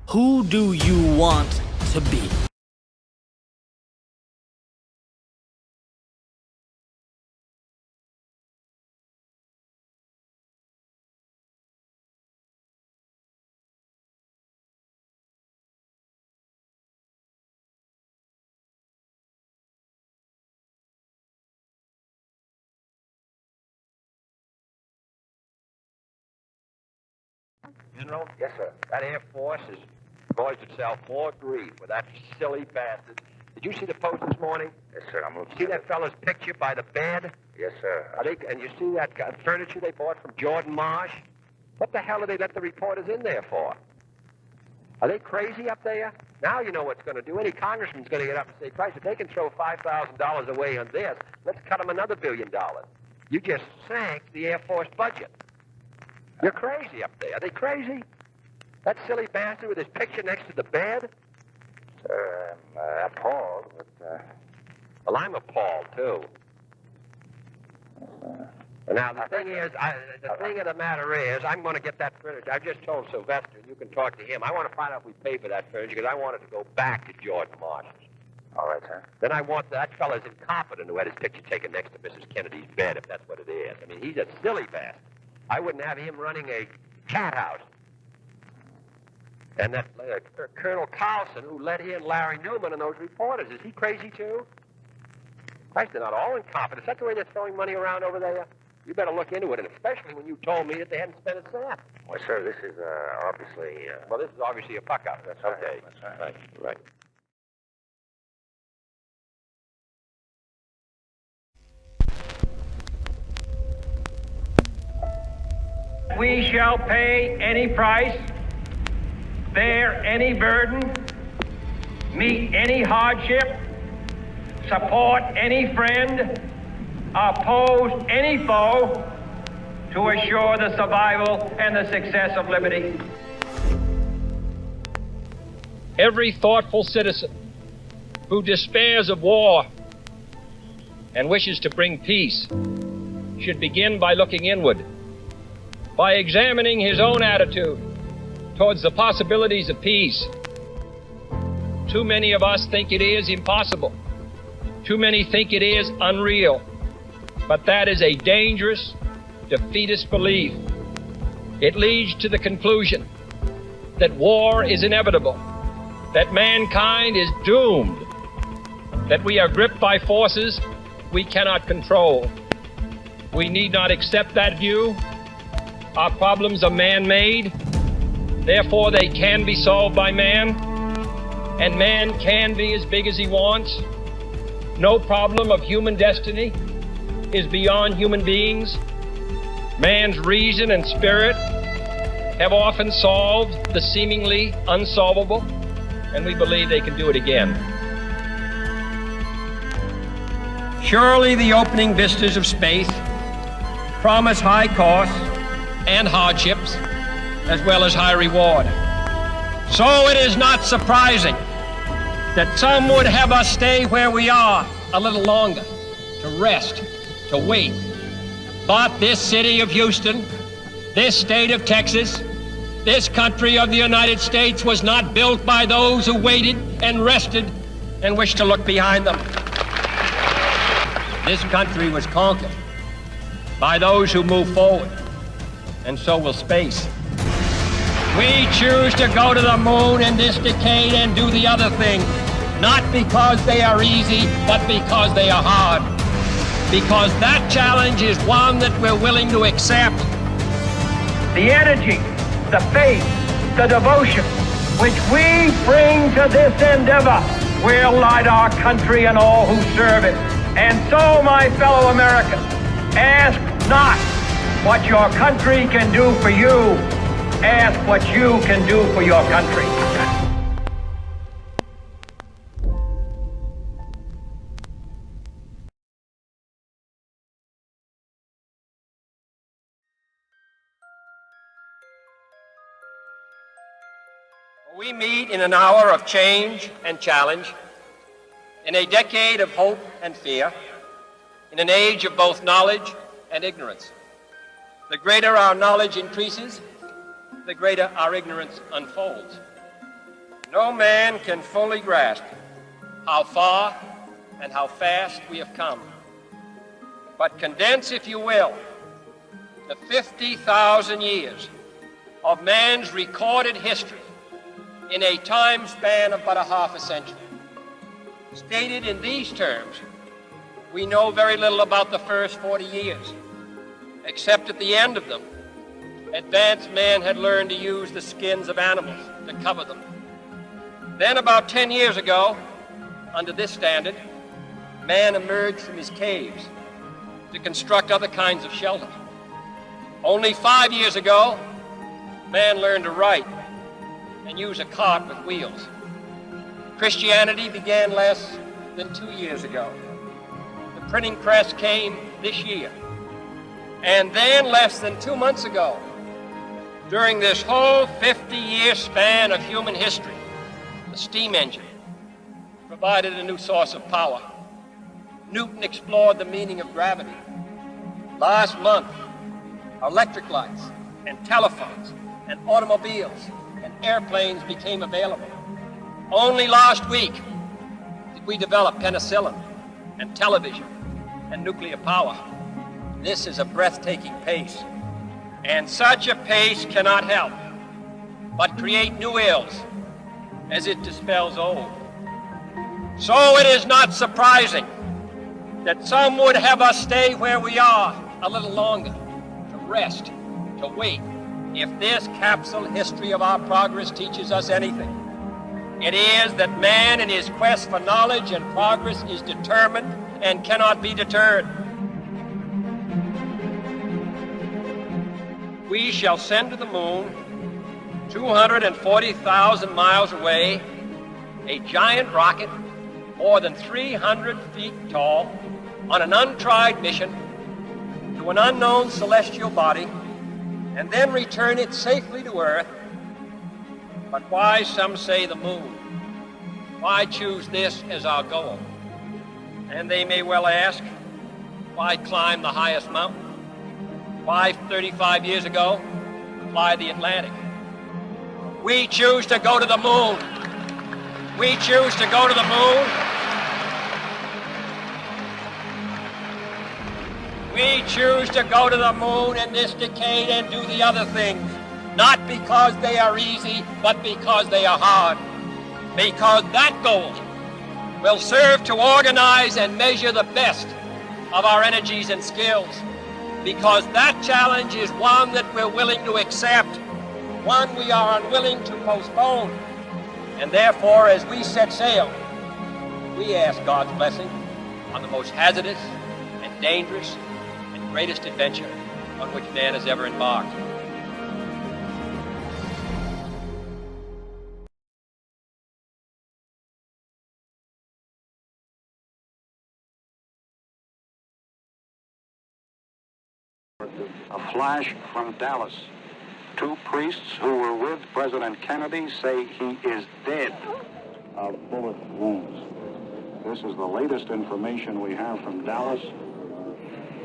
Who do you want to be? General? Yes, sir. That Air Force has caused itself more grief with that silly bastard. Did you see the Post this morning? Yes, sir. I'm looking. See that fellow's picture by the bed? Yes, sir. And you see that furniture they bought from Jordan Marsh? What the hell do they let the reporters in there for? Are they crazy up there? Now you know what's going to do. Any congressman's going to get up and say, Christ, if they can throw $5,000 away on this, let's cut them another $1 billion. You just sank the Air Force budget. You're crazy up there. Are they crazy? That silly bastard with his picture next to the bed? Sir, I'm appalled, but... Well, I'm appalled, too. Now, the thing of the matter is, I'm going to get that furniture. I've just told Sylvester, and you can talk to him. I want to find out if we pay for that furniture, because I want it to go back to Jordan Marsh's. All right, sir. Then I want that fella's incompetent who had his picture taken next to Mrs. Kennedy's bed, if that's what it is. I mean, he's a silly bastard. I wouldn't have him running a cat house. And that Colonel Carlson, who let in Larry Newman and those reporters, is he crazy, too? Christ, they're not all incompetent. Is that the way they're throwing money around over there? You better look into it, and especially when you told me that they hadn't spent a cent. Well, sir, this is obviously... Well, this is obviously a fuck-up. That's okay. Right. That's right. Right. We shall pay any price, bear any burden, meet any hardship, support any friend, oppose any foe to assure the survival and the success of liberty. Every thoughtful citizen who despairs of war and wishes to bring peace should begin by looking inward, by examining his own attitude towards the possibilities of peace. Too many of us think it is impossible. Too many think it is unreal. But that is a dangerous, defeatist belief. It leads to the conclusion that war is inevitable, that mankind is doomed, that we are gripped by forces we cannot control. We need not accept that view. Our problems are man-made, therefore they can be solved by man, and man can be as big as he wants. No problem of human destiny is beyond human beings. Man's reason and spirit have often solved the seemingly unsolvable, and we believe they can do it again. Surely the opening vistas of space promise high costs and hardships, as well as high reward. So it is not surprising that some would have us stay where we are a little longer, to rest, to wait. But this city of Houston, this state of Texas, this country of the United States was not built by those who waited and rested and wished to look behind them. This country was conquered by those who move forward, and so will space. We choose to go to the moon in this decade and do the other thing, not because they are easy, but because they are hard. Because that challenge is one that we're willing to accept. The energy, the faith, the devotion which we bring to this endeavor will light our country and all who serve it. And so, my fellow Americans, ask not what your country can do for you. Ask what you can do for your country. We meet in an hour of change and challenge, in a decade of hope and fear, in an age of both knowledge and ignorance. The greater our knowledge increases, the greater our ignorance unfolds. No man can fully grasp how far and how fast we have come. But condense, if you will, the 50,000 years of man's recorded history in a time span of but a half a century. Stated in these terms, we know very little about the first 40 years, except at the end of them, advanced man had learned to use the skins of animals to cover them. Then about 10 years ago, under this standard, man emerged from his caves to construct other kinds of shelter. Only 5 years ago, man learned to write and use a cart with wheels. Christianity began less than 2 years ago. The printing press came this year. And then less than 2 months ago, during this whole 50-year span of human history, the steam engine provided a new source of power. Newton explored the meaning of gravity. Last month, electric lights and telephones and automobiles and airplanes became available. Only last week did we develop penicillin and television and nuclear power. This is a breathtaking pace, and such a pace cannot help but create new ills as it dispels old. So it is not surprising that some would have us stay where we are a little longer, to rest, to wait. If this capsule history of our progress teaches us anything, it is that man in his quest for knowledge and progress is determined and cannot be deterred. We shall send to the moon, 240,000 miles away, a giant rocket more than 300 feet tall on an untried mission to an unknown celestial body, and then return it safely to Earth. But why, some say, the moon? Why choose this as our goal? And they may well ask, why climb the highest mountain? Why, 35 years ago, fly the Atlantic? We choose to go to the moon. We choose to go to the moon. We choose to go to the moon in this decade and do the other things, not because they are easy, but because they are hard. Because that goal will serve to organize and measure the best of our energies and skills. Because that challenge is one that we're willing to accept, one we are unwilling to postpone. And therefore, as we set sail, we ask God's blessing on the most hazardous and dangerous and greatest adventure on which man has ever embarked. A flash from Dallas. Two priests who were with President Kennedy say he is dead of bullet wounds. This is the latest information we have from Dallas.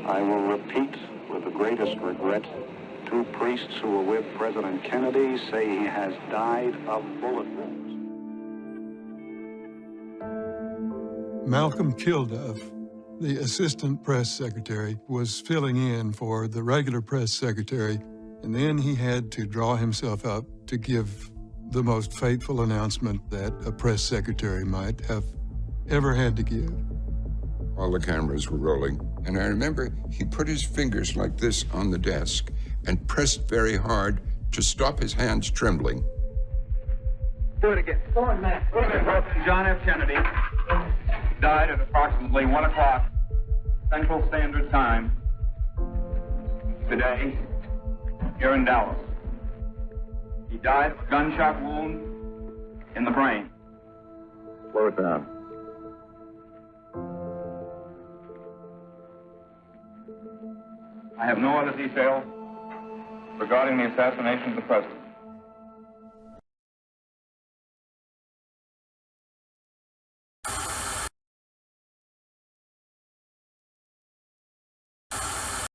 I will repeat with the greatest regret, two priests who were with President Kennedy say he has died of bullet wounds. Malcolm Kilduff, the assistant press secretary, was filling in for the regular press secretary, and then he had to draw himself up to give the most fateful announcement that a press secretary might have ever had to give. All the cameras were rolling, and I remember he put his fingers like this on the desk and pressed very hard to stop his hands trembling. Do it again. Go on, Matt. John F. Kennedy died at approximately 1 o'clock Central Standard Time today here in Dallas. He died of a gunshot wound in the brain. Slow it down. I have no other details regarding the assassination of the president.